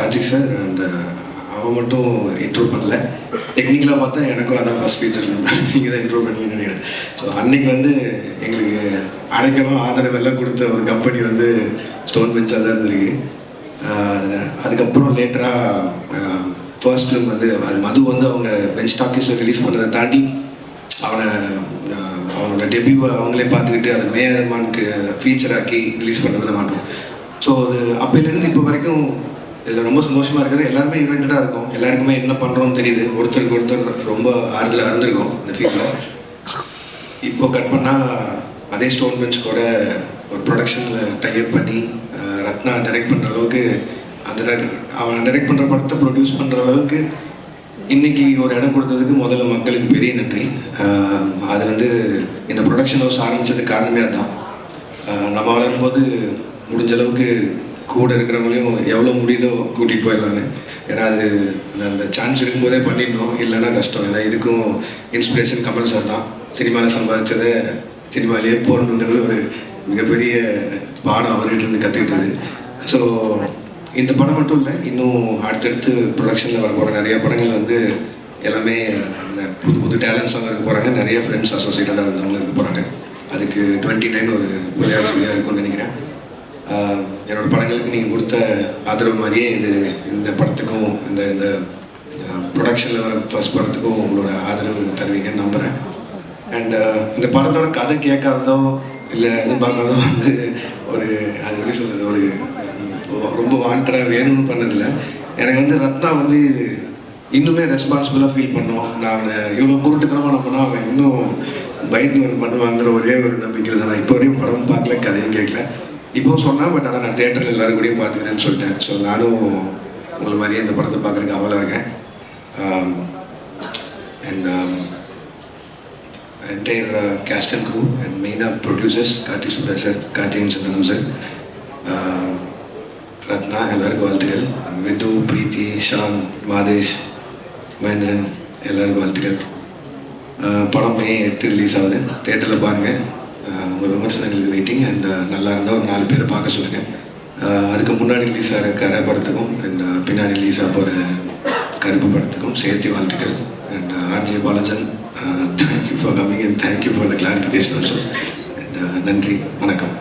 Karthik sir and அவன் மட்டும் intro பண்ணல. டெக்னிக்கலாக பார்த்தா எனக்கும் அதான் ஃபஸ்ட் ஃபீச்சர் நீங்கள் தான் இன்ட்ரோ பண்ணீங்கன்னு நினைக்கிறேன். ஸோ அன்னைக்கு வந்து எங்களுக்கு அடைக்கலும் ஆதரவெல்லாம் கொடுத்த ஒரு கம்பெனி வந்து ஸ்டோன் பெஞ்சாக தான் இருந்திருக்கு. அதுக்கப்புறம் லேட்டராக ஃபர்ஸ்ட் ஃபிலிம் வந்து அது மது வந்து அவங்க பெஞ்ச் டாக்கீஸில் ரிலீஸ் பண்ணதை தாண்டி அவனோட டெபியூவை அவங்களே பார்த்துக்கிட்டு அதை மேயமானுக்கு ஃபீச்சர் ஆக்கி ரிலீஸ் பண்ணுறதை மாட்டோம். ஸோ அது அப்போலேருந்து இப்போ வரைக்கும் இதில் ரொம்ப சந்தோஷமாக இருக்கிறது. எல்லாருமே யுனைட்டடாக இருக்கும், எல்லாருக்குமே என்ன பண்ணுறோன்னு தெரியுது, ஒருத்தருக்கு ஒருத்தர் ரொம்ப ஆறுதலாக இருந்திருக்கும் இந்த ஃபீல்டில். இப்போ கட் பண்ணால் அதே ஸ்டோன் பெஞ்ச் கூட ஒரு ப்ரொடக்ஷனில் டைப் பண்ணி ரத்னா டைரக்ட் பண்ணுற அளவுக்கு அந்த அவன் டைரக்ட் பண்ணுற படத்தை ப்ரொடியூஸ் பண்ணுற அளவுக்கு இன்றைக்கி ஒரு இடம் கொடுத்ததுக்கு முதல்ல மக்களுக்கு பெரிய நன்றி. அது வந்து இந்த ப்ரொடக்ஷன் ஹவுஸ் ஆரம்பித்ததுக்கு காரணமே அதுதான். நம்ம வளரும்போது முடிஞ்ச அளவுக்கு கூட இருக்கிறவங்களையும் எவ்வளோ முடியுதோ கூட்டிகிட்டு போயிடலான்னு. ஏன்னா அது அந்த சான்ஸ் இருக்கும்போதே பண்ணிடணும், இல்லைன்னா கஷ்டம். ஏன்னா இதுக்கும் இன்ஸ்பிரேஷன் கமல் சார் தான். சினிமாவில் சம்பாதிச்சதை சினிமாலேயே போடணுங்கிறது ஒரு மிகப்பெரிய பாடம் அவர்கிட்ட இருந்து கற்றுக்கிட்டது. ஸோ இந்த படம் மட்டும் இல்லை, இன்னும் அடுத்தடுத்து ப்ரொடக்ஷனில் வர போகிற நிறைய படங்கள் வந்து எல்லாமே புது புது டேலண்ட்ஸாக இருக்க போகிறாங்க. நிறைய ஃப்ரெண்ட்ஸ் அசோசியேட்டடாக இருந்தவங்களும் இருக்க போகிறாங்க. அதுக்கு 29 ஒரு புதியாக இருக்கும்னு நினைக்கிறேன். என்னோடய படங்களுக்கு நீங்கள் கொடுத்த ஆதரவு மாதிரியே இந்த படத்துக்கும் இந்த ப்ரொடக்ஷனில் வர ஃபர்ஸ்ட் படத்துக்கும் உங்களோட ஆதரவு தருவீங்கன்னு நம்புகிறேன். அண்ட் இந்த படத்தோட கதை கேட்காததோ இல்லை எதுவும் பார்க்காதோ வந்து ஒரு அது எப்படி சொல்கிறது, ஒரு ரொம்ப வாண்டடாக வேணும்னு பண்ணதில்லை. எனக்கு வந்து ரத்னா வந்து இன்னுமே ரெஸ்பான்சிபிளாக ஃபீல் பண்ணோம். நான் இவ்வளோ குருட்டுத்தனமாக நான் பண்ணால் அவன் இன்னும் பயந்து வந்து பண்ணுவாங்கிற ஒரே ஒரு நம்பிக்கையில் தான். நான் இப்போ வரையும் படம் பார்க்கல, கதையும் கேட்கல. இப்போவும் சொன்னேன், பட் ஆனால் நான் தேட்டரில் எல்லோரும் கூடயும் பார்த்துக்கிறேன்னு சொல்லிட்டேன். ஸோ நானும் உங்களை மாதிரியே இந்த படத்தை பார்க்குறதுக்கு அவளாக இருக்கேன். And entire cast and crew and மெயினாக producers Karthik Subra sir, Karthikeyan Santhanam sir, Ratna, எல்லாருக்கும் வாழ்த்துக்கள். விது, பிரீத்தி, ஷான், மாதேஷ், மகேந்திரன், எல்லாருக்கும் வாழ்த்துக்கள். படம் May 8 ரிலீஸ் ஆகுது, தேட்டரில் பாருங்கள். உங்கள் விமர்சனங்களுக்கு வெயிட்டிங். அண்ட் நல்லா இருந்தால் ஒரு 4 பேர் பார்க்க சொல்லுங்கள். அதுக்கு முன்னாடி ரிலீஸ் ஆகிற கரை படத்துக்கும் அண்ட் பின்னாடி ரிலீஸ் ஆக போகிற கருப்பு படத்துக்கும் சேர்த்து வாழ்த்துக்கள். And RJ பாலாஜன், thank you for coming and thank you for the clarification also. And நன்றி, வணக்கம்.